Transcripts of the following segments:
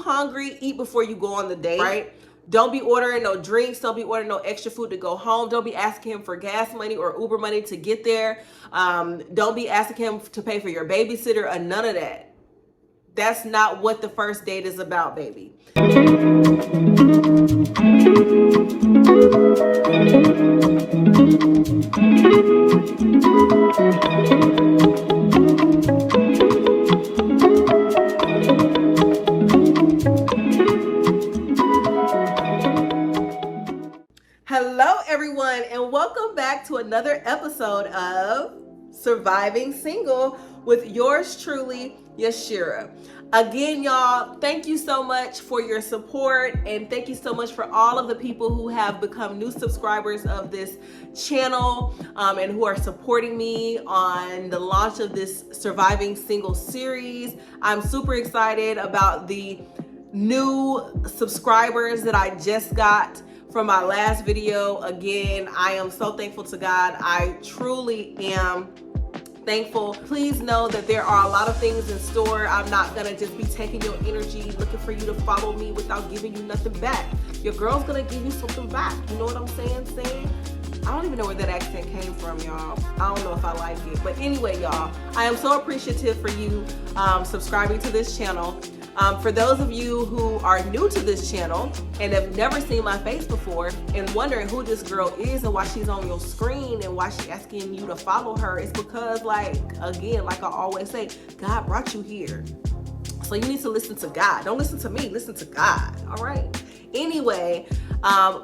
hungry, eat before you go on the date, right? Don't be ordering no drinks. Don't be ordering no extra food to go home. Don't be asking him for gas money or Uber money to get there. Don't be asking him to pay for your babysitter or none of that. That's not what the first date is about, baby. Hello, everyone, and welcome back to another episode of Surviving Single with yours truly, Yashira. Again, y'all, thank you so much for your support, and thank you so much for all of the people who have become new subscribers of this channel and who are supporting me on the launch of this Surviving Single series. I'm super excited about the new subscribers that I just got from my last video. Again, I am so thankful to God. I truly am thankful. Please know that there are a lot of things in store. I'm not gonna just be taking your energy, looking for you to follow me without giving you nothing back. Your girl's gonna give you something back. You know what I'm saying? I don't even know where that accent came from, y'all. I don't know if I like it. But anyway, y'all, I am so appreciative for you subscribing to this channel. For those of you who are new to this channel and have never seen my face before and wondering who this girl is and why she's on your screen and why she's asking you to follow her, it's because, like I always say, God brought you here. So you need to listen to God. Don't listen to me, listen to God, all right? Anyway,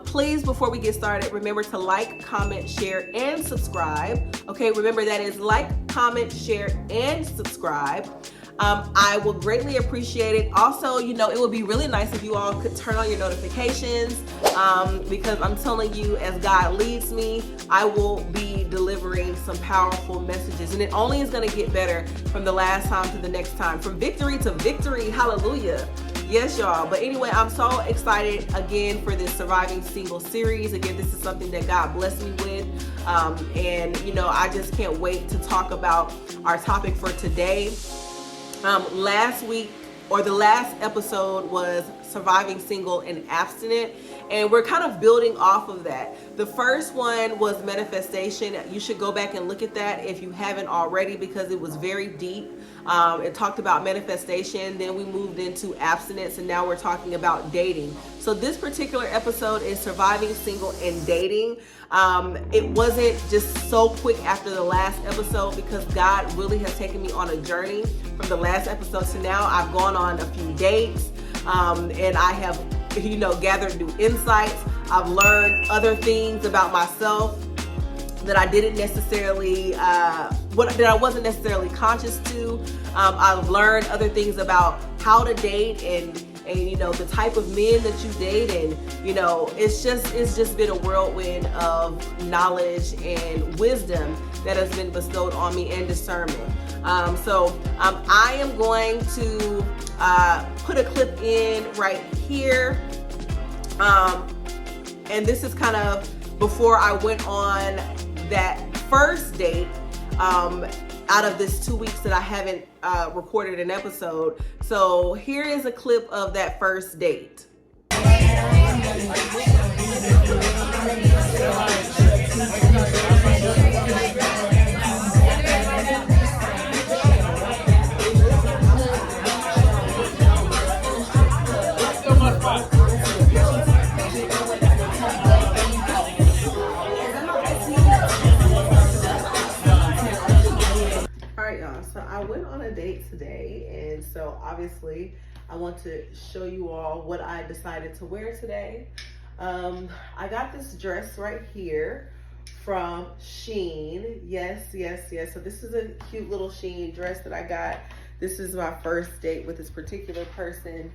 please, before we get started, remember to like, comment, share, and subscribe. Okay, remember that is like, comment, share, and subscribe. I will greatly appreciate it. Also, you know, it would be really nice if you all could turn on your notifications because I'm telling you, as God leads me, I will be delivering some powerful messages. And it only is going to get better from the last time to the next time. From victory to victory. Hallelujah. Yes, y'all. But anyway, I'm so excited again for this Surviving Single series. Again, this is something that God blessed me with. And, you know, I just can't wait to talk about our topic for today. Last week, or the last episode, was Surviving Single and Abstinent, and we're kind of building off of that. The first one was manifestation. You should go back and look at that if you haven't already, because it was very deep. It talked about manifestation, then we moved into abstinence, and now we're talking about dating. So this particular episode is Surviving Single and Dating. It wasn't just so quick after the last episode because God really has taken me on a journey from the last episode to now. I've gone on a few dates and I have, you know, gathered new insights. I've learned other things about myself that I didn't necessarily, that I wasn't necessarily conscious to. I've learned other things about how to date and you know, the type of men that you date, and you know, it's just been a whirlwind of knowledge and wisdom that has been bestowed on me, and discernment. So I am going to put a clip in right here, and this is kind of before I went on that first date. Out of this 2 weeks that I haven't recorded an episode. So here is a clip of that first date. So I went on a date today, and so obviously I want to show you all what I decided to wear today. I got this dress right here from Shein. Yes. So this is a cute little Shein dress that I got. This is my first date with this particular person.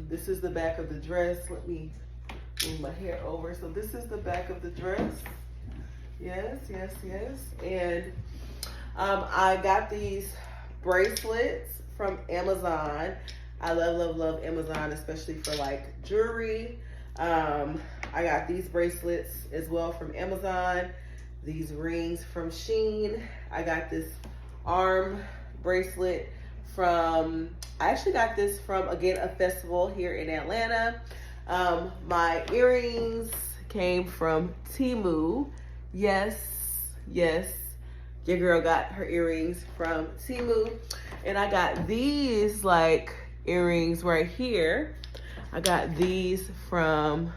This is the back of the dress. Let me move my hair over. So this is the back of the dress. Yes. And I got these bracelets from Amazon. I love Amazon, especially for like jewelry. I got these bracelets as well from Amazon. These rings from Shein. I got this arm bracelet I actually got this from, again, a festival here in Atlanta. My earrings came from Temu. Yes, your girl got her earrings from Temu. And I got these like earrings right here. I got these from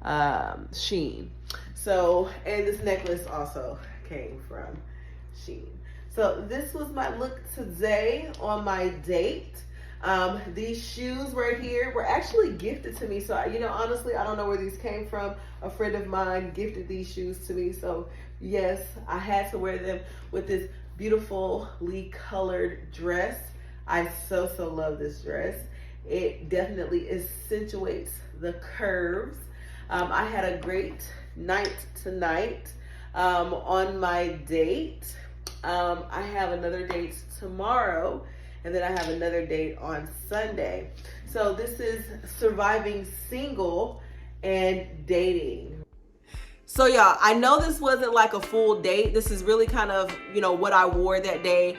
Shein. So, and this necklace also came from Shein. So this was my look today on my date. These shoes right here were actually gifted to me. So, honestly, I don't know where these came from. A friend of mine gifted these shoes to me. So yes, I had to wear them with this beautifully colored dress. I so love this dress. It definitely accentuates the curves. I had a great night tonight on my date. I have another date tomorrow, and then I have another date on Sunday. So this is surviving single and dating. So y'all, I know this wasn't like a full date. This is really kind of, what I wore that day.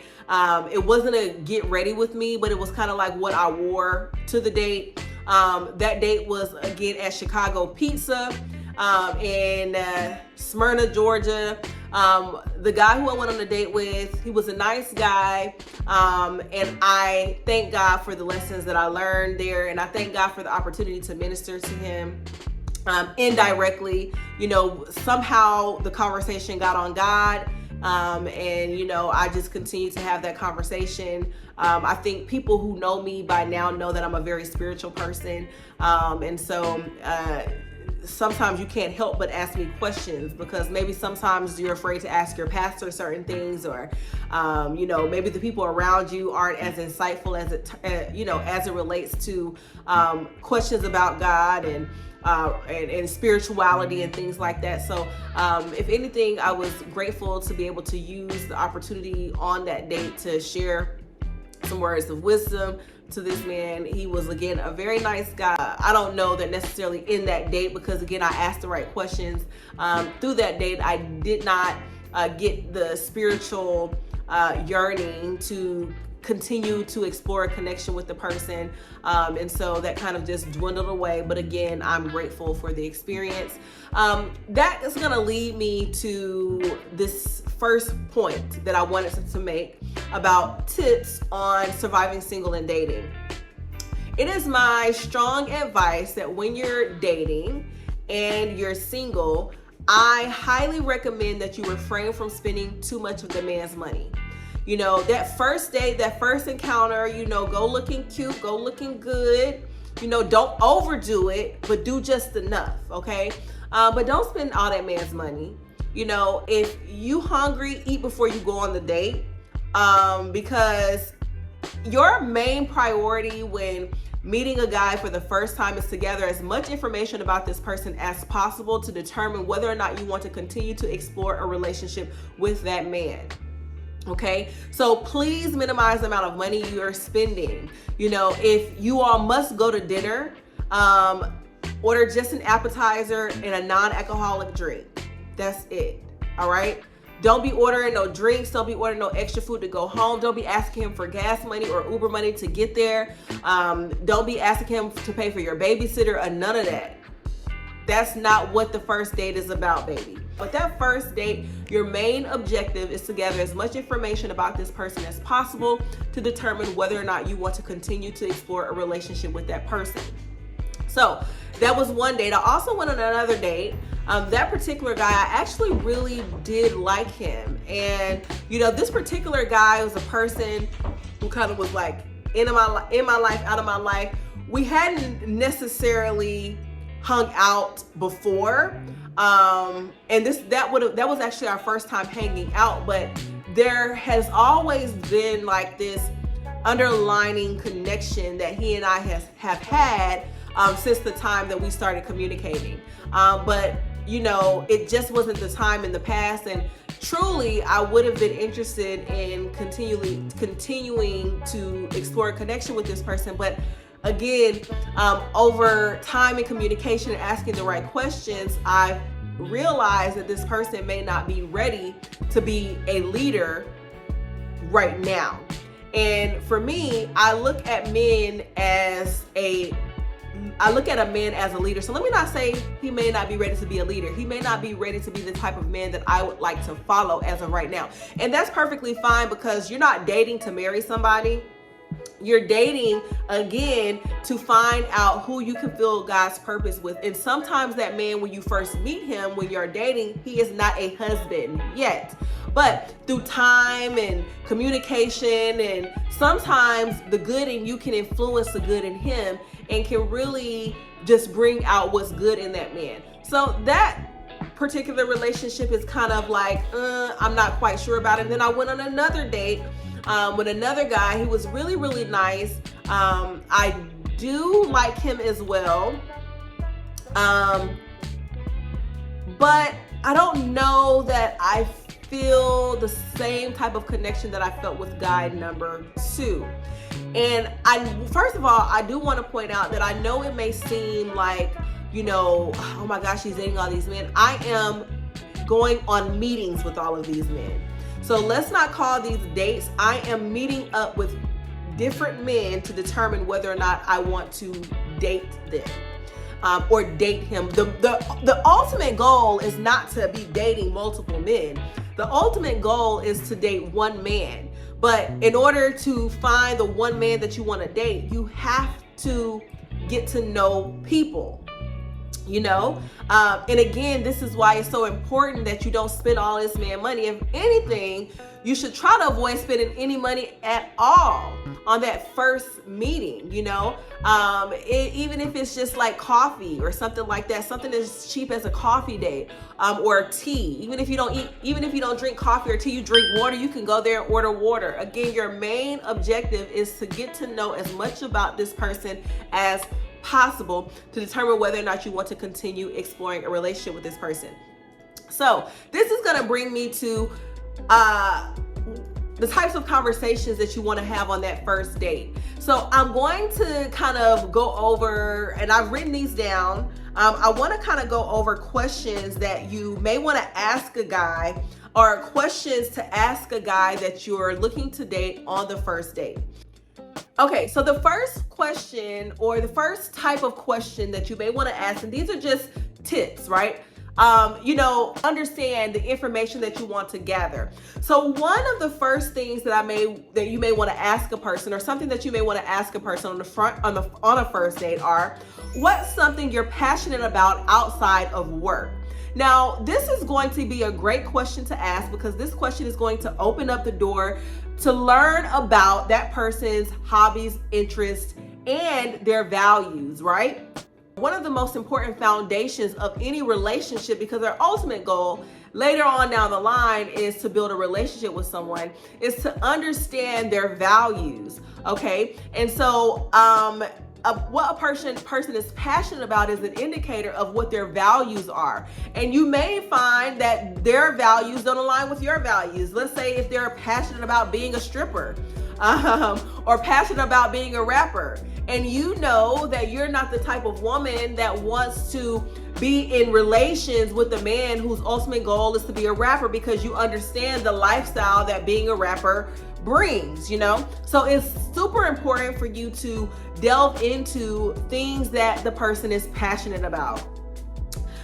It wasn't a get ready with me, but it was kind of like what I wore to the date. That date was, again, at Chicago Pizza in Smyrna, Georgia. The guy who I went on a date with, he was a nice guy. And I thank God for the lessons that I learned there. And I thank God for the opportunity to minister to him. Indirectly, somehow the conversation got on God. And I just continue to have that conversation. I think people who know me by now know that I'm a very spiritual person. And so, sometimes you can't help but ask me questions, because maybe sometimes you're afraid to ask your pastor certain things, or maybe the people around you aren't as insightful as it relates to questions about God and spirituality and things like that. So if anything, I was grateful to be able to use the opportunity on that date to share some words of wisdom to this man. He was, again, a very nice guy. I don't know that necessarily in that date, because again, I asked the right questions. Through that date, I did not get the spiritual yearning to continue to explore a connection with the person. And so that kind of just dwindled away. But again, I'm grateful for the experience. That is going to lead me to this first point that I wanted to make about tips on surviving single and dating. It is my strong advice that when you're dating and you're single, I highly recommend that you refrain from spending too much of the man's money. That first date, that first encounter, go looking cute, go looking good. Don't overdo it, but do just enough, okay? But don't spend all that man's money. If you hungry, eat before you go on the date, because your main priority when meeting a guy for the first time is to gather as much information about this person as possible to determine whether or not you want to continue to explore a relationship with that man. Okay, so please minimize the amount of money you're spending. If you all must go to dinner, order just an appetizer and a non-alcoholic drink. That's it. All right. Don't be ordering no drinks. Don't be ordering no extra food to go home. Don't be asking him for gas money or Uber money to get there. Don't be asking him to pay for your babysitter or none of that. That's not what the first date is about, baby. But that first date, your main objective is to gather as much information about this person as possible to determine whether or not you want to continue to explore a relationship with that person. So that was one date. I also went on another date. That particular guy, I actually really did like him. And, this particular guy was a person who kind of was like in my life, out of my life. We hadn't necessarily hung out before. And that was actually our first time hanging out, but there has always been like this underlining connection that he and I have had since the time that we started communicating. But it just wasn't the time in the past, and truly I would have been interested in continuing to explore a connection with this person. But again, over time and communication and asking the right questions, I realized that this person may not be ready to be a leader right now. And for me, I look at a man as a leader. So let me not say he may not be ready to be a leader. He may not be ready to be the type of man that I would like to follow as of right now. And that's perfectly fine, because you're not dating to marry somebody. You're dating, again, to find out who you can fulfill God's purpose with. And sometimes that man, when you first meet him, when you're dating, he is not a husband yet. But through time and communication, and sometimes the good in you can influence the good in him and can really just bring out what's good in that man. So that particular relationship is kind of like, I'm not quite sure about it. And then I went on another date with another guy. He was really, really nice. I do like him as well. But I don't know that I feel the same type of connection that I felt with guy number 2. And first of all, I do want to point out that I know it may seem like, oh my gosh, she's dating all these men. I am going on meetings with all of these men. So let's not call these dates. I am meeting up with different men to determine whether or not I want to date them. Or date him. The ultimate goal is not to be dating multiple men. The ultimate goal is to date one man. But in order to find the one man that you want to date, you have to get to know people. And again, this is why it's so important that you don't spend all this man money. If anything, you should try to avoid spending any money at all on that first meeting, even if it's just like coffee or something like that, something as cheap as a coffee date, or tea. Even if you don't drink coffee or tea, you drink water, you can go there and order water. Again, your main objective is to get to know as much about this person as possible to determine whether or not you want to continue exploring a relationship with this person. So this is going to bring me to the types of conversations that you want to have on that first date. So I'm going to kind of go over, and I've written these down. I want to kind of go over questions that you may want to ask a guy, or questions to ask a guy that you're looking to date on the first date. Okay, so the first question, or the first type of question that you may want to ask, and these are just tips, right? Understand the information that you want to gather. So one of the first things that you may want to ask a person, or something that you may want to ask a person on a first date, are, what's something you're passionate about outside of work? Now, this is going to be a great question to ask, because this question is going to open up the door to learn about that person's hobbies, interests, and their values, right? One of the most important foundations of any relationship, because our ultimate goal later on down the line is to build a relationship with someone, is to understand their values, okay? And so what a person is passionate about is an indicator of what their values are. And you may find that their values don't align with your values. Let's say if they're passionate about being a stripper, or passionate about being a rapper, and you know that you're not the type of woman that wants to be in relations with a man whose ultimate goal is to be a rapper, because you understand the lifestyle that being a rapper brings, So it's super important for you to delve into things that the person is passionate about.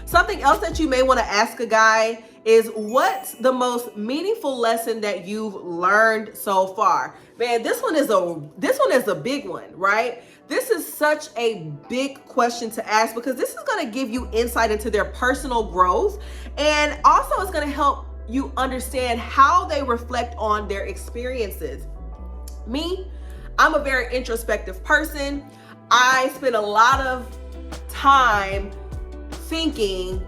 Something else that you may want to ask a guy is, what's the most meaningful lesson that you've learned so far? Man, this one is a big one, right? This is such a big question to ask, because this is going to give you insight into their personal growth, and also it's going to help you understand how they reflect on their experiences. Me, I'm a very introspective person. I spend a lot of time thinking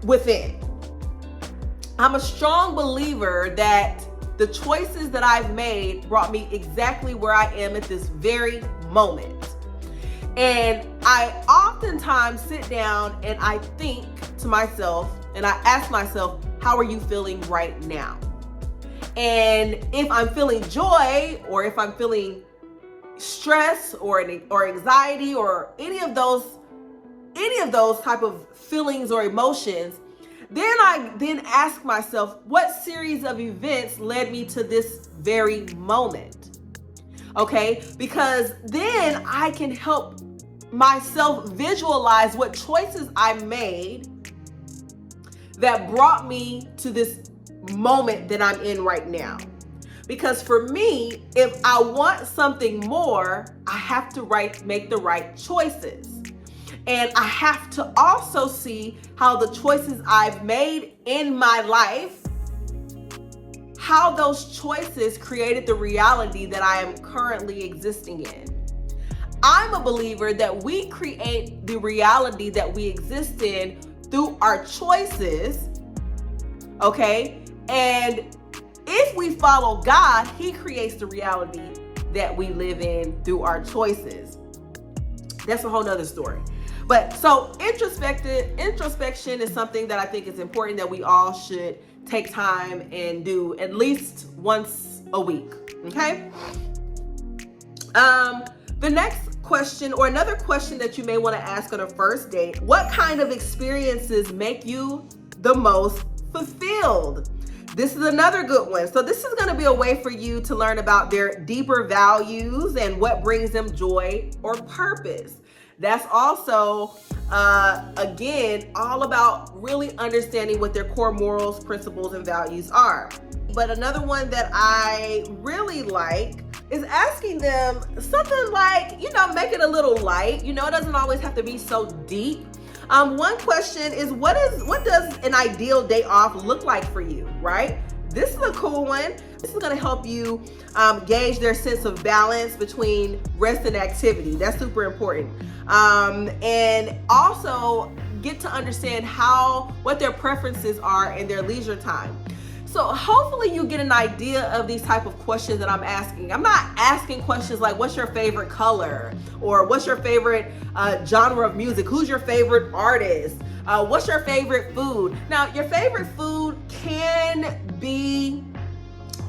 within. I'm a strong believer that the choices that I've made brought me exactly where I am at this very moment. And I oftentimes sit down and I think to myself, and I ask myself, how are you feeling right now? And if I'm feeling joy, or if I'm feeling stress or anxiety, or any of those type of feelings or emotions, then I ask myself, what series of events led me to this very moment? Okay, because then I can help myself visualize what choices I made that brought me to this moment that I'm in right now. Because for me, if I want something more, I have to make the right choices. And I have to also see how the choices I've made in my life, how those choices created the reality that I am currently existing in. I'm a believer that we create the reality that we exist in through our choices, okay? And if we follow God, He creates the reality that we live in through our choices. That's a whole nother story. But so introspection is something that I think is important that we all should take time and do at least once a week, okay? The next question, or another question that you may want to ask on a first date: what kind of experiences make you the most fulfilled? This is another good one. So this is going to be a way for you to learn about their deeper values and what brings them joy or purpose. That's also, again, all about really understanding what their core morals, principles, and values are. But another one that I really like is asking them something like, make it a little light. It doesn't always have to be so deep. One question is, what does an ideal day off look like for you, right? This is a cool one. This is going to help you gauge their sense of balance between rest and activity. That's super important. And also get to understand what their preferences are in their leisure time. So hopefully you get an idea of these type of questions that I'm asking. I'm not asking questions like, what's your favorite color? Or what's your favorite genre of music? Who's your favorite artist? What's your favorite food? Now, your favorite food can be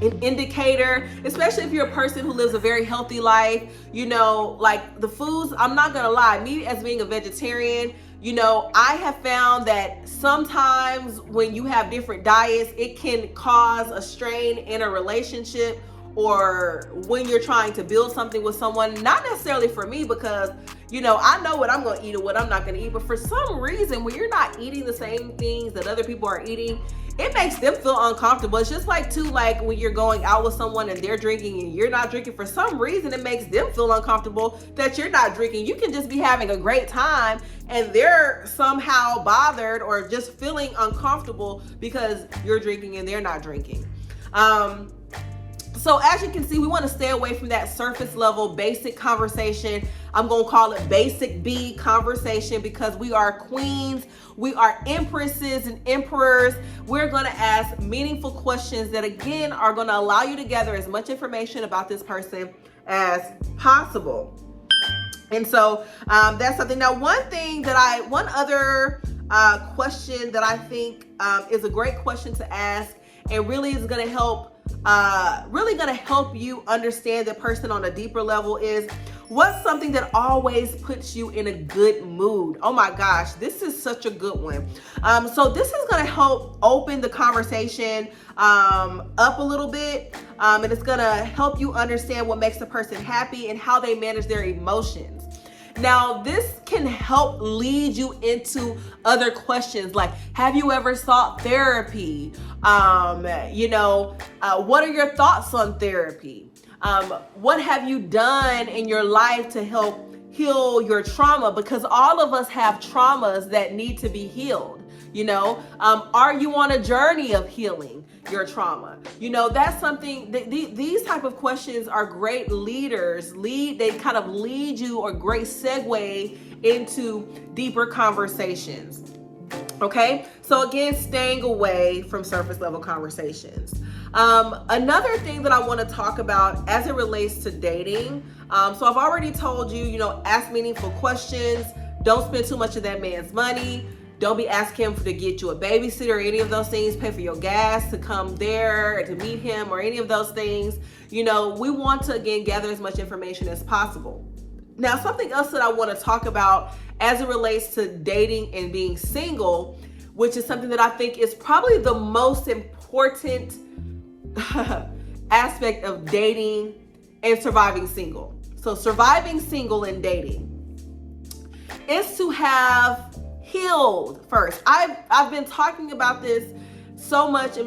an indicator, especially if you're a person who lives a very healthy life. Like the foods, I'm not gonna lie, me as being a vegetarian, I have found that sometimes when you have different diets, it can cause a strain in a relationship, or when you're trying to build something with someone. Not necessarily for me, because I know what I'm going to eat and what I'm not going to eat, but for some reason, when you're not eating the same things that other people are eating, it makes them feel uncomfortable. It's just like when you're going out with someone and they're drinking and you're not drinking, for some reason it makes them feel uncomfortable that you're not drinking. You can just be having a great time and they're somehow bothered or just feeling uncomfortable because you're drinking and they're not drinking. So as you can see, we want to stay away from that surface level basic conversation. I'm going to call it basic B conversation, because we are queens, we are empresses and emperors. We're going to ask meaningful questions that, again, are going to allow you to gather as much information about this person as possible. And so that's something. Now, one other question that I think is a great question to ask, and really is going to help you understand the person on a deeper level, is, what's something that always puts you in a good mood? Oh my gosh, this is such a good one. So this is going to help open the conversation up a little bit, and it's going to help you understand what makes the person happy and how they manage their emotions. Now, this can help lead you into other questions like, have you ever sought therapy? What are your thoughts on therapy? What have you done in your life to help heal your trauma? Because all of us have traumas that need to be healed. Are you on a journey of healing your trauma? That's something that these type of questions are great leaders. They kind of lead you, or great segue into deeper conversations. Okay, so again, staying away from surface level conversations. Another thing that I want to talk about as it relates to dating. So I've already told you, ask meaningful questions. Don't spend too much of that man's money. Don't be asking him to get you a babysitter or any of those things. Pay for your gas to come there, to meet him, or any of those things. We want to, again, gather as much information as possible. Now, something else that I want to talk about as it relates to dating and being single, which is something that I think is probably the most important aspect of dating and surviving single. So surviving single and dating is to have healed first. I've been talking about this so much in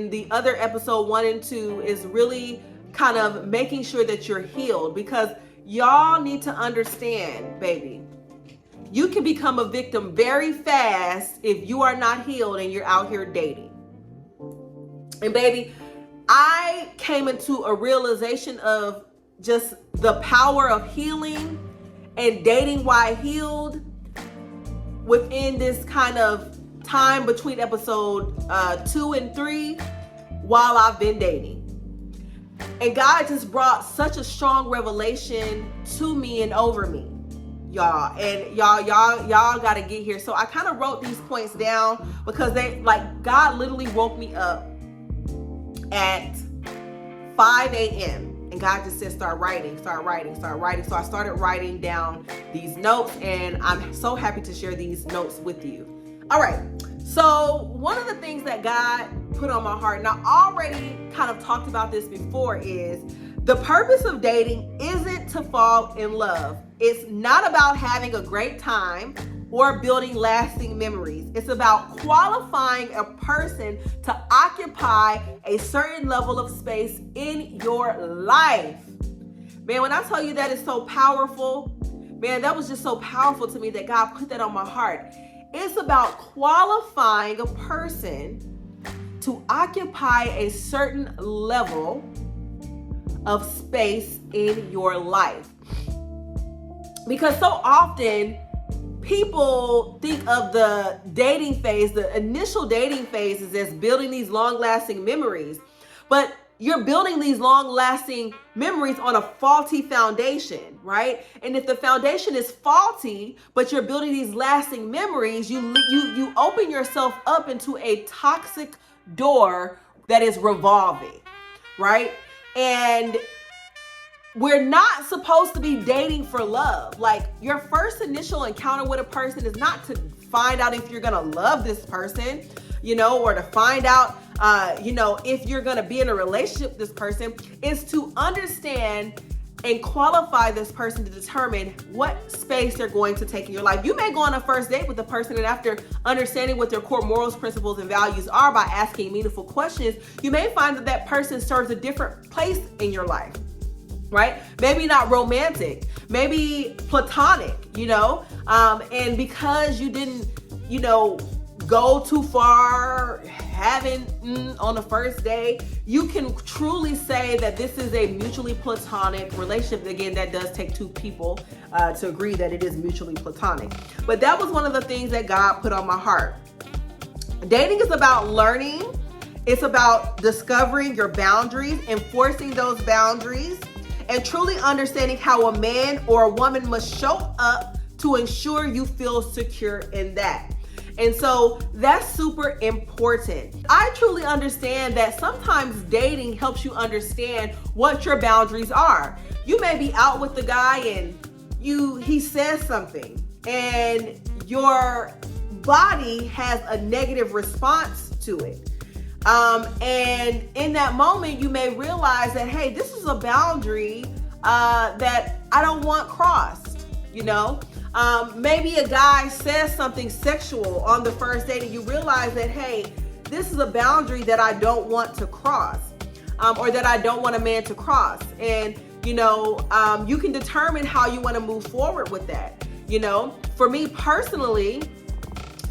the other episode 1 and 2 is really kind of making sure that you're healed, because y'all need to understand, baby, you can become a victim very fast if you are not healed and you're out here dating. And baby, I came into a realization of just the power of healing and dating while healed within this kind of time between episode 2 and 3 while I've been dating. And God just brought such a strong revelation to me and over me, y'all. And y'all got to get here. So I kind of wrote these points down because God literally woke me up at 5 a.m. And God just said, start writing. So I started writing down these notes, and I'm so happy to share these notes with you. All right. So one of the things that God put on my heart, and I already kind of talked about this before, is the purpose of dating isn't to fall in love. It's not about having a great time or building lasting memories. It's about qualifying a person to occupy a certain level of space in your life. Man, when I tell you that is so powerful, man, that was just so powerful to me that God put that on my heart. It's about qualifying a person to occupy a certain level of space in your life. Because so often people think of the dating phase, the initial dating phases, as building these long-lasting memories. But you're building these long-lasting memories on a faulty foundation, right? And if the foundation is faulty, but you're building these lasting memories, you open yourself up into a toxic door that is revolving, right? And we're not supposed to be dating for love. Like, your first initial encounter with a person is not to find out if you're gonna love this person, or to find out, if you're gonna be in a relationship with this person. Is to understand and qualify this person to determine what space they're going to take in your life. You may go on a first date with the person, and after understanding what their core morals, principles, and values are by asking meaningful questions, you may find that that person serves a different place in your life. Right? Maybe not romantic, maybe platonic, and because you didn't, go too far having on the first day, you can truly say that this is a mutually platonic relationship. Again, that does take two people to agree that it is mutually platonic. But that was one of the things that God put on my heart. Dating is about learning. It's about discovering your boundaries, enforcing those boundaries, and truly understanding how a man or a woman must show up to ensure you feel secure in that. And so that's super important. I truly understand that sometimes dating helps you understand what your boundaries are. You may be out with the guy and he says something, and your body has a negative response to it. And in that moment, you may realize that, hey, this is a boundary that I don't want crossed, Maybe a guy says something sexual on the first date, and you realize that, hey, this is a boundary that I don't want to cross, or that I don't want a man to cross. And, you can determine how you want to move forward with that. For me personally,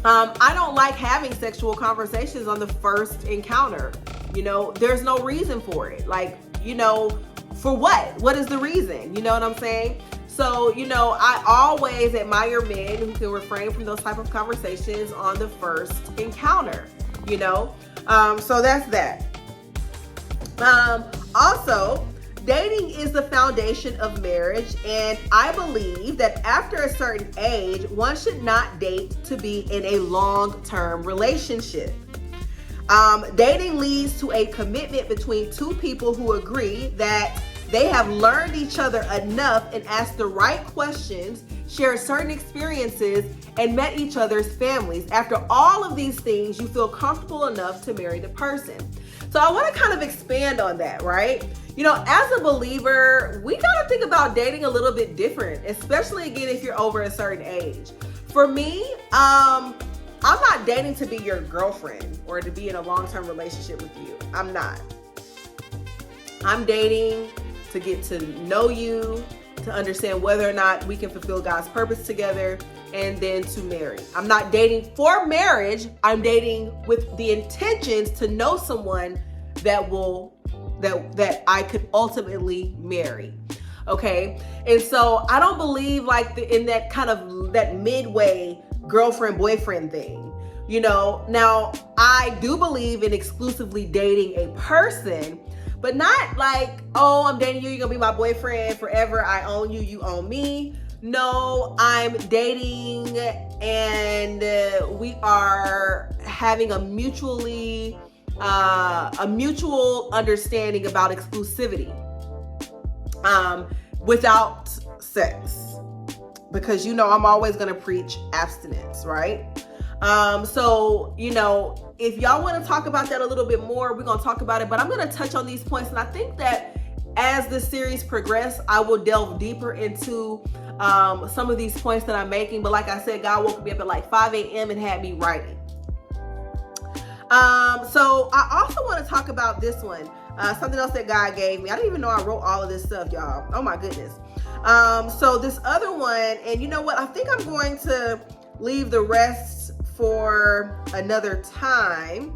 I don't like having sexual conversations on the first encounter. There's no reason for it. For what? What is the reason? You know what I'm saying? So, I always admire men who can refrain from those type of conversations on the first encounter, so that's that. Also, dating is the foundation of marriage, and I believe that after a certain age, one should not date to be in a long-term relationship. Dating leads to a commitment between two people who agree that they have learned each other enough and ask the right questions, shared certain experiences, and met each other's families. After all of these things, you feel comfortable enough to marry the person. So I want to kind of expand on that, right? You know, as a believer, we got to think about dating a little bit different, especially again if you're over a certain age. For me, I'm not dating to be your girlfriend or to be in a long-term relationship with you. I'm not. I'm dating to get to know you, to understand whether or not we can fulfill God's purpose together, and then to marry. I'm not dating for marriage. I'm dating with the intentions to know someone that I could ultimately marry. Okay. And so I don't believe like in that kind of that midway girlfriend boyfriend thing. You know, now I do believe in exclusively dating a person, but not like, oh, I'm dating you, you're gonna be my boyfriend forever, I own you, you own me. No, I'm dating and we are having a mutual understanding about exclusivity without sex, because you know I'm always gonna preach abstinence, right? So you know, if y'all want to talk about that a little bit more, we're gonna talk about it, but I'm gonna touch on these points, and I think that as the series progresses, I will delve deeper into some of these points that I'm making. But like I said, God woke me up at like 5 a.m. and had me writing. So I also want to talk about this one, something else that God gave me. I didn't even know I wrote all of this stuff, y'all. Oh my goodness. So this other one, and you know what? I think I'm going to leave the rest for another time,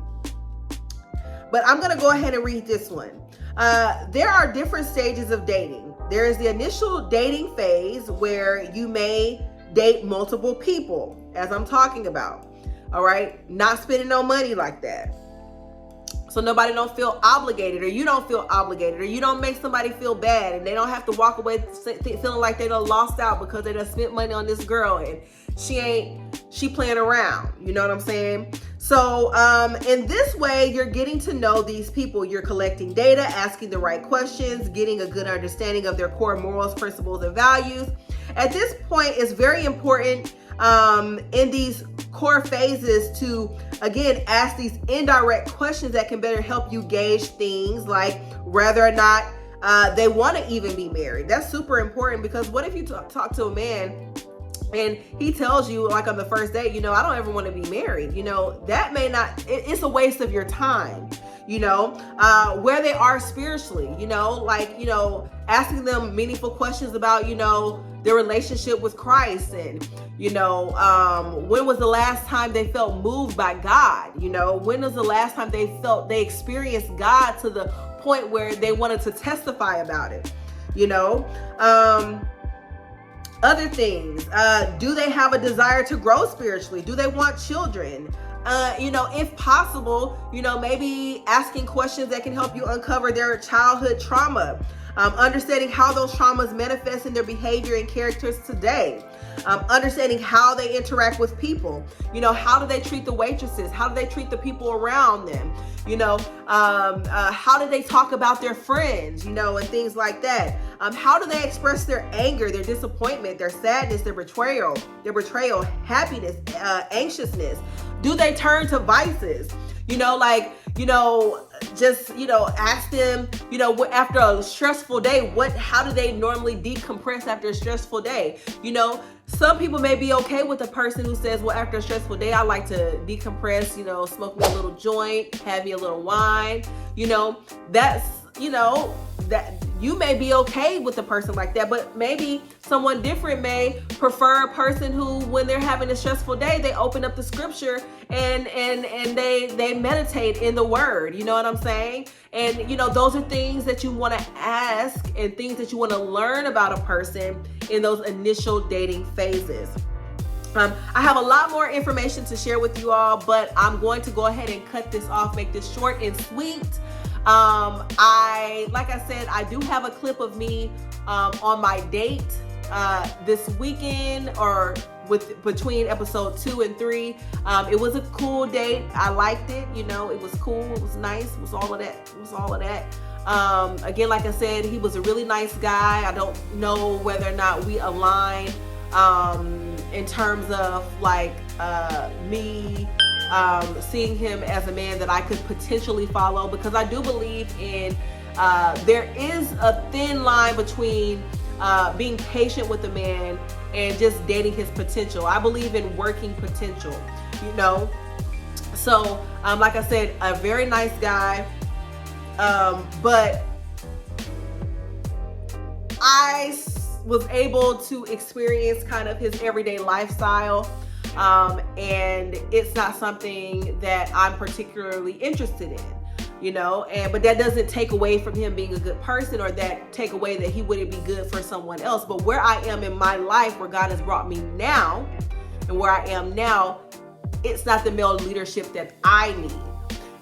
but I'm going to go ahead and read this one. There are different stages of dating. There is the initial dating phase where you may date multiple people, as I'm talking about. All right. Not spending no money like that. So nobody don't feel obligated, or you don't feel obligated, or you don't make somebody feel bad and they don't have to walk away feeling like they done lost out because they done spent money on this girl and she playing around. You know what I'm saying? So in this way, you're getting to know these people. You're collecting data, asking the right questions, getting a good understanding of their core morals, principles, and values. At this point, it's very important in these core phases to, again, ask these indirect questions that can better help you gauge things like whether or not they want to even be married. That's super important, because what if you talk to a man and he tells you, like on the first date, you know, I don't ever want to be married. You know, that may not, it's a waste of your time, you know, where they are spiritually, you know, like, you know, asking them meaningful questions about, you know, their relationship with Christ, and, you know, when was the last time they felt moved by God? You know, when was the last time they experienced God to the point where they wanted to testify about it? You know, other things, do they have a desire to grow spiritually? Do they want children? You know, if possible, you know, maybe asking questions that can help you uncover their childhood trauma, understanding how those traumas manifest in their behavior and characters today, understanding how they interact with people. You know, how do they treat the waitresses? How do they treat the people around them? You know, how do they talk about their friends, you know, and things like that? How do they express their anger, their disappointment, their sadness, their betrayal, happiness, anxiousness? Do they turn to vices? You know, like, you know, just, you know, ask them, you know, after a stressful day, how do they normally decompress after a stressful day? You know, some people may be okay with a person who says, well, after a stressful day, I like to decompress, you know, smoke me a little joint, have me a little wine, you know, that's, you know, that you may be okay with a person like that, but maybe someone different may prefer a person who, when they're having a stressful day, they open up the scripture and they meditate in the word. You know what I'm saying? And, you know, those are things that you want to ask and things that you want to learn about a person in those initial dating phases. I have a lot more information to share with you all, but I'm going to go ahead and cut this off, make this short and sweet. Like I said, I do have a clip of me on my date this weekend, or between episode 2 and 3. It was a cool date. I liked it. You know, it was cool. It was nice. It was all of that. Again, like I said, he was a really nice guy. I don't know whether or not we align in terms of like me seeing him as a man that I could potentially follow, because I do believe in there is a thin line between being patient with a man and just dating his potential. I believe in working potential, you know. So like I said, a very nice guy, but I was able to experience kind of his everyday lifestyle, and it's not something that I'm particularly interested in, you know. And but that doesn't take away from him being a good person, or that take away that he wouldn't be good for someone else. But where I am in my life, where God has brought me now, and where I am now, it's not the male leadership that I need.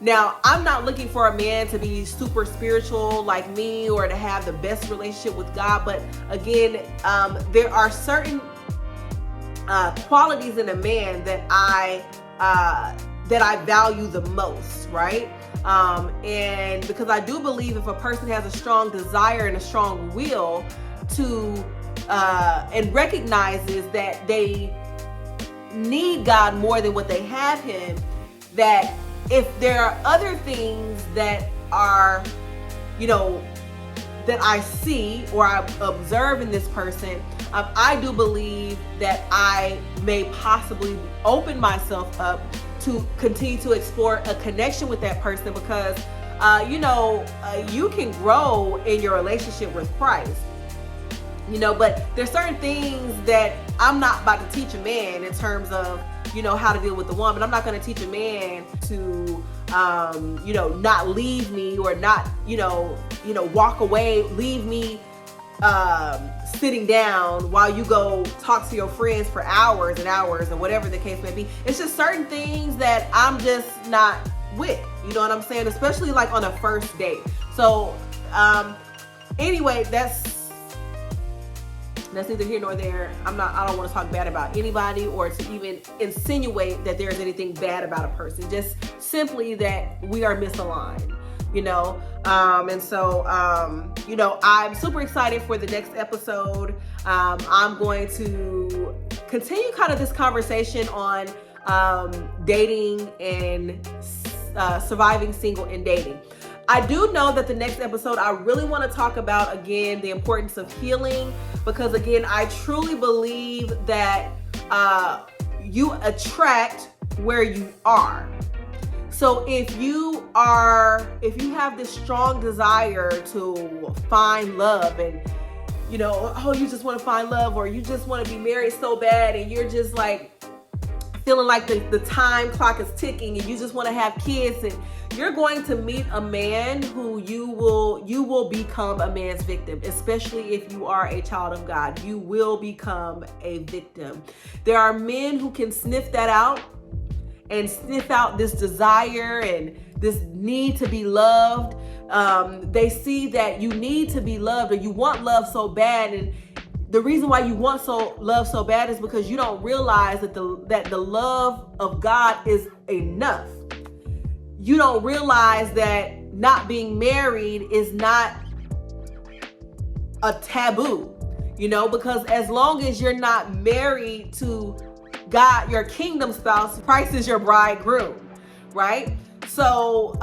Now, I'm not looking for a man to be super spiritual like me or to have the best relationship with God. But again, there are certain qualities in a man that I value the most, right? And because I do believe if a person has a strong desire and a strong will to, and recognizes that they need God more than what they have him, that if there are other things that are, you know, that I see or I observe in this person, I do believe that I may possibly open myself up to continue to explore a connection with that person, because, you know, you can grow in your relationship with Christ, you know, but there's certain things that I'm not about to teach a man in terms of, you know, how to deal with the woman. I'm not going to teach a man to, you know, not leave me, or not, you know, walk away, leave me sitting down while you go talk to your friends for hours and hours, or whatever the case may be. It's just certain things that I'm just not with, you know what I'm saying? Especially like on a first date. So anyway, that's neither here nor there. I don't want to talk bad about anybody or to even insinuate that there's anything bad about a person. Just simply that we are misaligned, you know. And so, you know, I'm super excited for the next episode. I'm going to continue kind of this conversation on dating and surviving single and dating. I do know that the next episode, I really want to talk about, again, the importance of healing, because, again, I truly believe that you attract where you are. So if you have this strong desire to find love, and, you know, oh, you just want to find love, or you just want to be married so bad, and you're just like feeling like the time clock is ticking, and you just want to have kids, and you're going to meet a man who you will become a man's victim, especially if you are a child of God. You will become a victim. There are men who can sniff that out, and sniff out this desire and this need to be loved. They see that you need to be loved, or you want love so bad, and the reason why you want love so bad is because you don't realize that the love of God is enough. You don't realize that not being married is not a taboo, you know, because as long as you're not married to God, your kingdom spouse, Christ is your bridegroom, right? So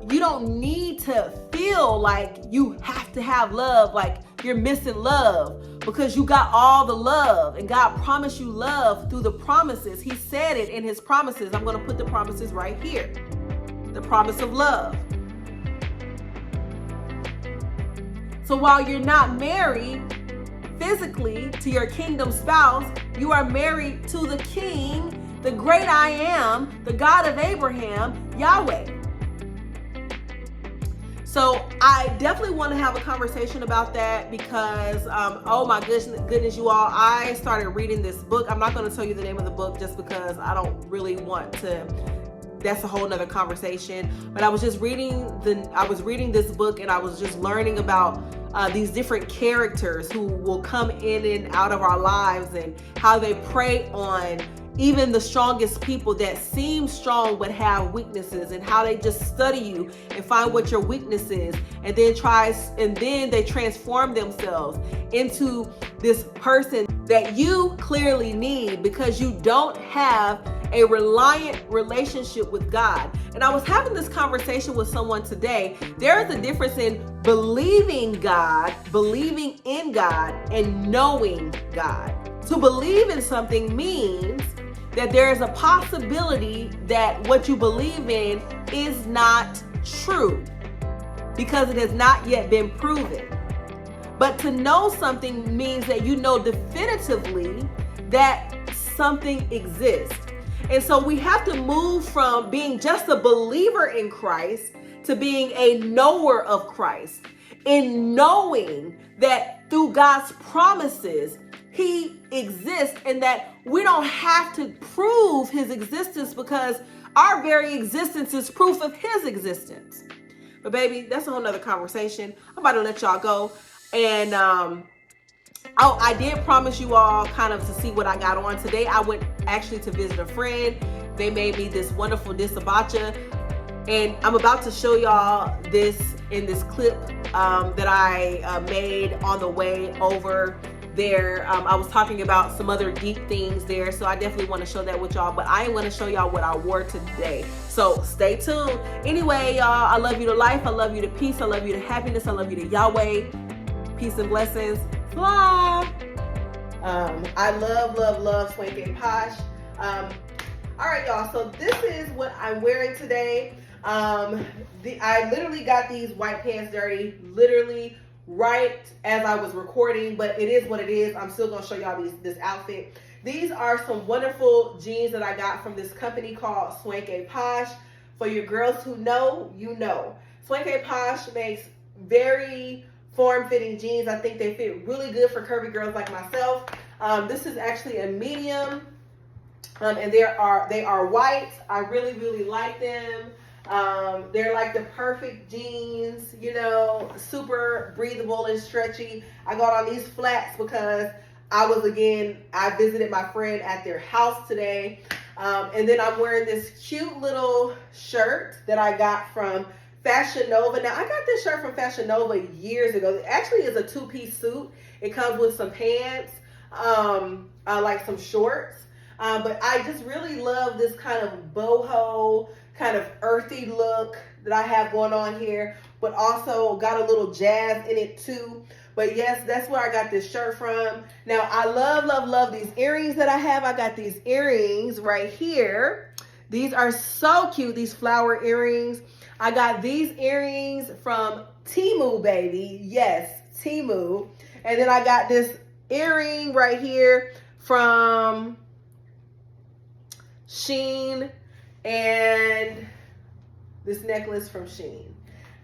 you don't need to feel like you have to have love, like you're missing love, because you got all the love, and God promised you love through the promises. He said it in his promises. I'm going to put the promises right here. The promise of love. So while you're not married physically to your kingdom spouse, you are married to the King, the great I am, the God of Abraham, Yahweh. So I definitely want to have a conversation about that, because oh my goodness, you all, I started reading this book. I'm not going to tell you the name of the book just because I don't really want to. That's a whole nother conversation. But I was just reading this book, and I was just learning about these different characters who will come in and out of our lives, and how they prey on even the strongest people that seem strong but have weaknesses, and how they just study you and find what your weakness is, and then they transform themselves into this person that you clearly need because you don't have a reliant relationship with God. And I was having this conversation with someone today. There is a difference in believing in God, and knowing God. To believe in something means that there is a possibility that what you believe in is not true because it has not yet been proven. But to know something means that you know definitively that something exists. And so we have to move from being just a believer in Christ to being a knower of Christ, in knowing that through God's promises, He exists, and that we don't have to prove His existence because our very existence is proof of His existence. But baby, that's a whole nother conversation. I'm about to let y'all go. And I did promise you all kind of to see what I got on today. I went actually to visit a friend. They made me this wonderful disabacha, and I'm about to show y'all this in this clip that I made on the way over there. I was talking about some other geek things there, so I definitely want to show that with y'all, but I am going to show y'all what I wore today, so stay tuned. Anyway, y'all, I love you to life, I love you to peace, I love you to happiness, I love you to Yahweh. Peace and blessings. Fly. I love Swanky Posh. All right, y'all, so this is what I'm wearing today. I literally got these white pants dirty literally right as I was recording, but it is what it is. I'm still gonna show y'all this outfit. These are some wonderful jeans that I got from this company called Swanky Posh. For your girls who know, you know. Swanky Posh makes very form-fitting jeans. I think they fit really good for curvy girls like myself. This is actually a medium, and they are white. I really like them. They're like the perfect jeans, you know, super breathable and stretchy. I got on these flats because I visited my friend at their house today. And then I'm wearing this cute little shirt that I got from Fashion Nova. Now, I got this shirt from Fashion Nova years ago. It actually is a two-piece suit. It comes with some pants, like some shorts. But I just really love this kind of boho, kind of earthy look that I have going on here, but also got a little jazz in it too. But yes, that's where I got this shirt from. Now, I love these earrings that I have. I got these earrings right here. These are so cute, these flower earrings. I got these earrings from Temu, baby. Yes, Temu. And then I got this earring right here from Shein, and this necklace from Shein.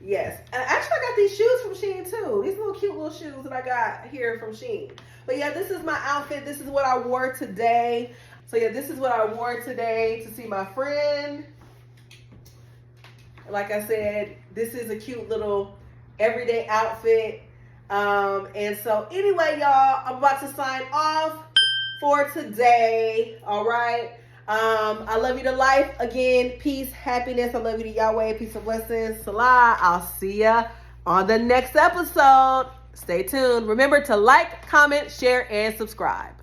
Yes. And actually, I got these shoes from Shein too. These little cute little shoes that I got here from Shein. But yeah, this is my outfit. This is what I wore today. So yeah, this is what I wore today to see my friend. Like I said, this is a cute little everyday outfit. And so anyway, y'all, I'm about to sign off for today. All right. I love you to life. Again, peace, happiness. I love you to Yahweh. Peace and blessings. Salah. I'll see ya on the next episode. Stay tuned. Remember to like, comment, share, and subscribe.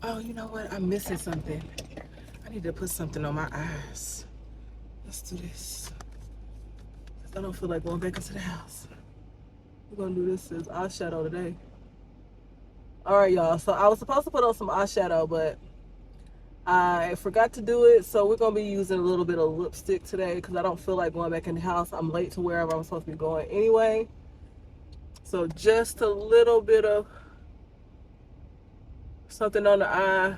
Oh, you know what? I'm missing something. I need to put something on my eyes. Let's do this. I don't feel like going back into the house. We're gonna do this as eyeshadow today. All right, y'all. So I was supposed to put on some eyeshadow, but I forgot to do it. So we're gonna be using a little bit of lipstick today because I don't feel like going back in the house. I'm late to wherever I'm supposed to be going anyway. So just a little bit of something on the eye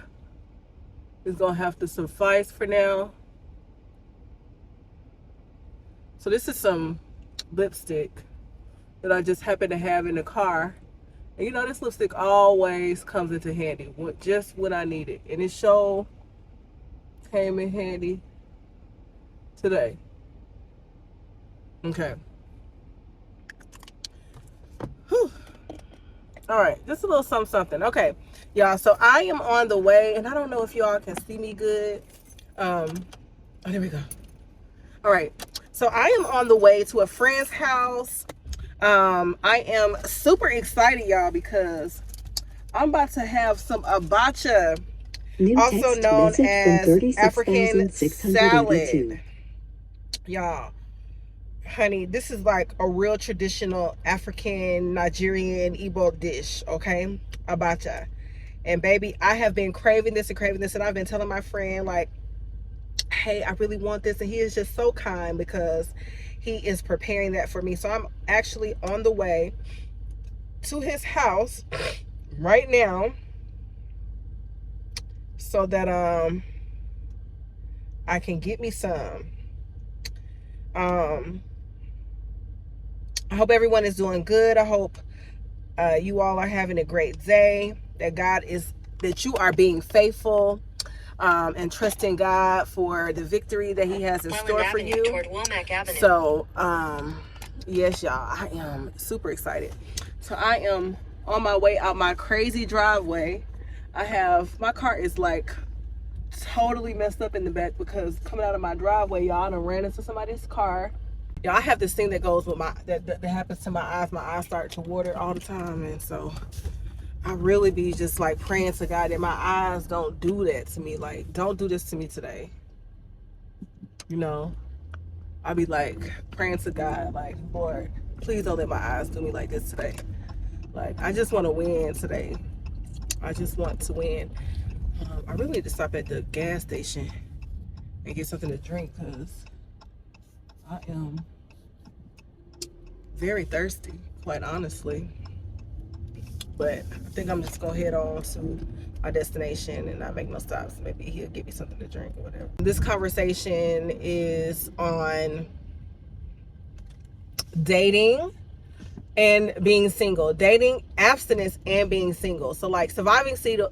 is gonna have to suffice for now. So this is some lipstick that I just happen to have in the car. And you know, this lipstick always comes into handy, just when I need it. And it sure came in handy today. Okay. Whew. All right, just a little something. Okay, Y'all, so I am on the way, and I don't know if y'all can see me good. Oh, there we go. All right, so I am on the way to a friend's house. I am super excited, y'all, because I'm about to have some abacha, also known as African salad. Y'all, honey, this is like a real traditional African, Nigerian, Igbo dish, okay? Abacha. And baby, I have been craving this, and I've been telling my friend, like, hey, I really want this. And he is just so kind because he is preparing that for me. So I'm actually on the way to his house right now so that I can get me some. I hope everyone is doing good. I hope you all are having a great day, that you are being faithful and trusting God for the victory that he has in store for you. So yes, y'all, I am super excited. So I am on my way out my crazy driveway. My car is like totally messed up in the back because coming out of my driveway, y'all, I done ran into somebody's car. Y'all, I have this thing that goes with that happens to my eyes. My eyes start to water all the time, and so I really be just like praying to God that my eyes don't do that to me. Like, don't do this to me today. You know, I be like praying to God, like, Lord, please don't let my eyes do me like this today. Like, I just want to win today. I just want to win. I really need to stop at the gas station and get something to drink because I am very thirsty, quite honestly. But I think I'm just gonna head on to my destination and not make no stops. Maybe he'll give me something to drink or whatever. This conversation is on dating and being single, dating, abstinence, and being single. So like surviving single,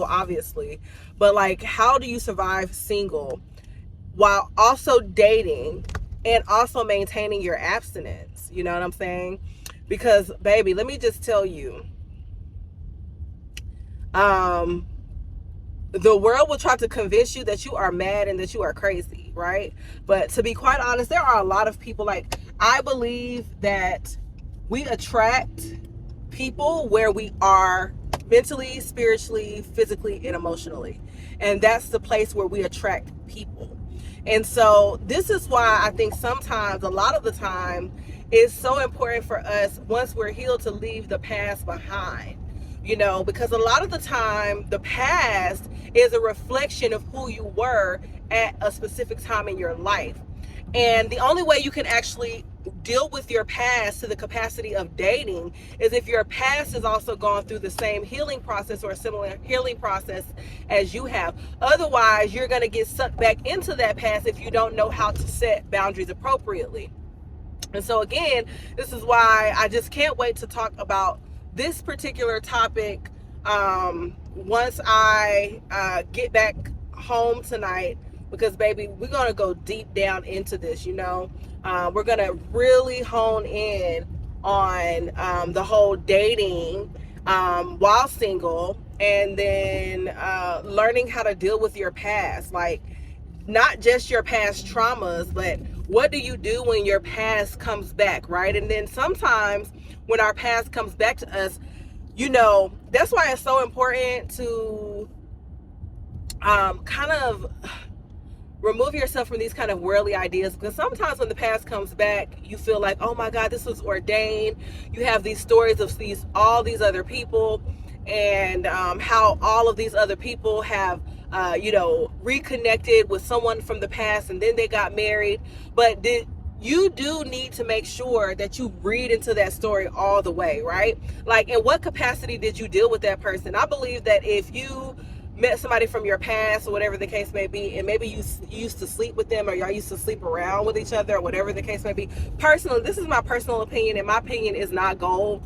obviously, but like, how do you survive single while also dating and also maintaining your abstinence? You know what I'm saying? Because baby, let me just tell you, the world will try to convince you that you are mad and that you are crazy, right? But to be quite honest, there are a lot of people, like, I believe that we attract people where we are mentally, spiritually, physically, and emotionally. And that's the place where we attract people. And so this is why I think sometimes, a lot of the time, it's so important for us, once we're healed, to leave the past behind. You know, because a lot of the time, the past is a reflection of who you were at a specific time in your life. And the only way you can actually deal with your past to the capacity of dating is if your past has also gone through the same healing process or a similar healing process as you have. Otherwise, you're going to get sucked back into that past if you don't know how to set boundaries appropriately. And so again, this is why I just can't wait to talk about this particular topic once I get back home tonight, because baby, we're gonna go deep down into this. You know, we're gonna really hone in on the whole dating while single, and then learning how to deal with your past, like not just your past traumas, but what do you do when your past comes back, right? And then sometimes when our past comes back to us, you know, that's why it's so important to kind of remove yourself from these kind of worldly ideas, because sometimes when the past comes back, you feel like, oh my God, this was ordained. You have these stories of all these other people, and how all of these other people have you know, reconnected with someone from the past, and then they got married. But you do need to make sure that you read into that story all the way, right? Like, in what capacity did you deal with that person? I believe that if you met somebody from your past or whatever the case may be, and maybe you used to sleep with them, or y'all used to sleep around with each other, or whatever the case may be. Personally, this is my personal opinion, and my opinion is not gold.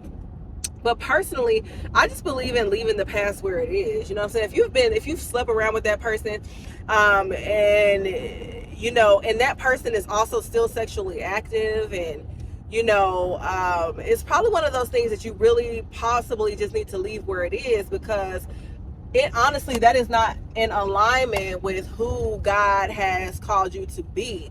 But personally, I just believe in leaving the past where it is. You know what I'm saying? If you've slept around with that person, and you know, and that person is also still sexually active, and it's probably one of those things that you really possibly just need to leave where it is, because it honestly, that is not in alignment with who God has called you to be.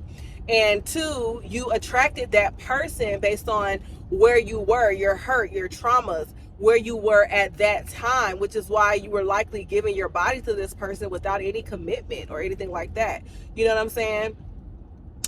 And two, you attracted that person based on where you were, your hurt, your traumas, where you were at that time, which is why you were likely giving your body to this person without any commitment or anything like that. You know what I'm saying?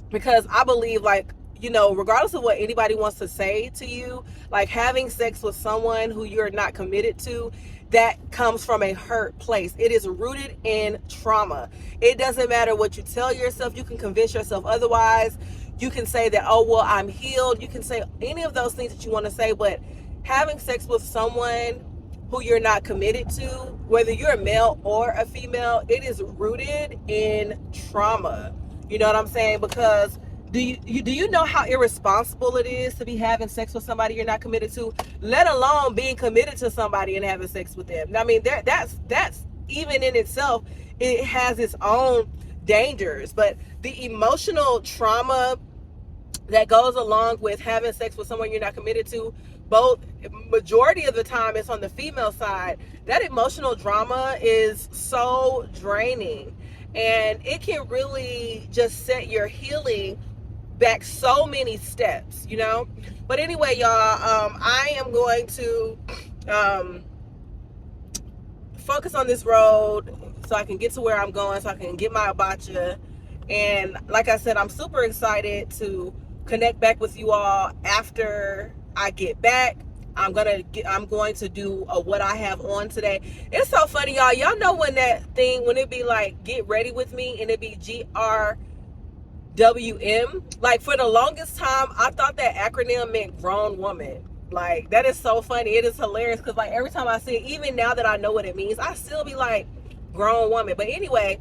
Because I believe, like, regardless of what anybody wants to say to you, like, having sex with someone who you're not committed to, that comes from a hurt place. It is rooted in trauma. It doesn't matter what you tell yourself. You can convince yourself otherwise. You can say that, oh, well, I'm healed. You can say any of those things that you want to say, but having sex with someone who you're not committed to, whether you're a male or a female, it is rooted in trauma. You know what I'm saying? Because do you know how irresponsible it is to be having sex with somebody you're not committed to, let alone being committed to somebody and having sex with them? I mean, that's even in itself, it has its own dangers. But the emotional trauma that goes along with having sex with someone you're not committed to, both majority of the time it's on the female side. That emotional drama is so draining, and it can really just set your healing back so many steps, But anyway, y'all, I am going to focus on this road so I can get to where I'm going, so I can get my hibachi. And like I said, I'm super excited to connect back with you all after I get back. I'm going to do what I have on today. It's so funny, y'all. Y'all know when it be like, get ready with me, and it be GRWM. Like, for the longest time, I thought that acronym meant grown woman. Like, that is so funny. It is hilarious, because like every time I see it, even now that I know what it means, I still be like, grown woman. But anyway,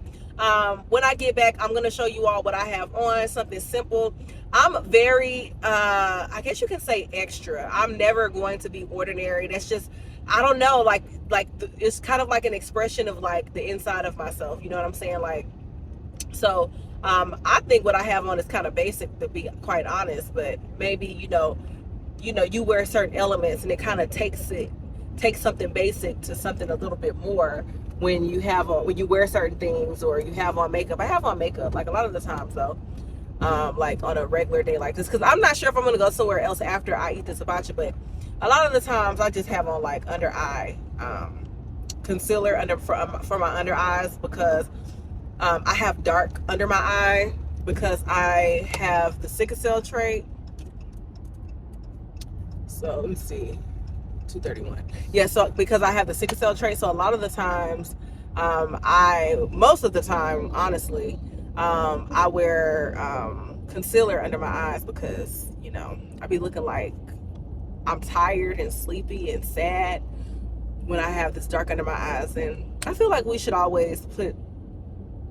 when I get back, I'm going to show you all what I have on, something simple. I'm very, I guess you can say extra. I'm never going to be ordinary. That's just, I don't know, it's kind of like an expression of like the inside of myself. You know what I'm saying? Like, so, I think what I have on is kind of basic, to be quite honest, but maybe, you wear certain elements and it kind of takes something basic to something a little bit more when you wear certain things, or you have on makeup. I have on makeup like a lot of the times though, like on a regular day like this, because I'm not sure if I'm going to go somewhere else after I eat this hibachi, but a lot of the times I just have on like under eye concealer for my under eyes, because I have dark under my eye because I have the sickle cell trait. So let me see, 231. Yeah, so because I have the sickle cell trait, so a lot of the times, most of the time, honestly, I wear concealer under my eyes, because I be looking like I'm tired and sleepy and sad when I have this dark under my eyes. And I feel like we should always put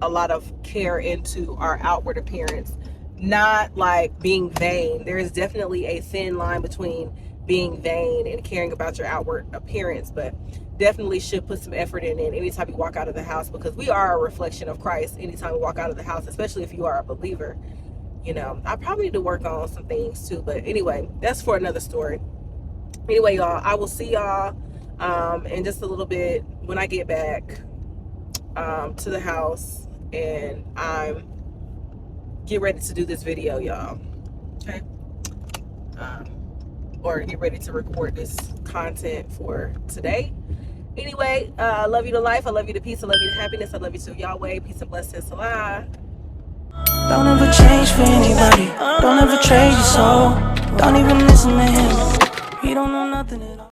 a lot of care into our outward appearance, not like being vain. There is definitely a thin line between being vain and caring about your outward appearance, but definitely should put some effort in it anytime you walk out of the house, because we are a reflection of Christ anytime we walk out of the house, especially if you are a believer. I probably need to work on some things too, but anyway, that's for another story. Anyway, y'all, I will see y'all in just a little bit when I get back to the house, and I'm get ready to do this video, y'all. Okay, or get ready to record this content for today. Anyway, I love you to life. I love you to peace. I love you to happiness. I love you to Yahweh. Peace and blessings. Salah. Don't ever change for anybody. Don't ever trade your soul. Don't even listen to him. He don't know nothing at all.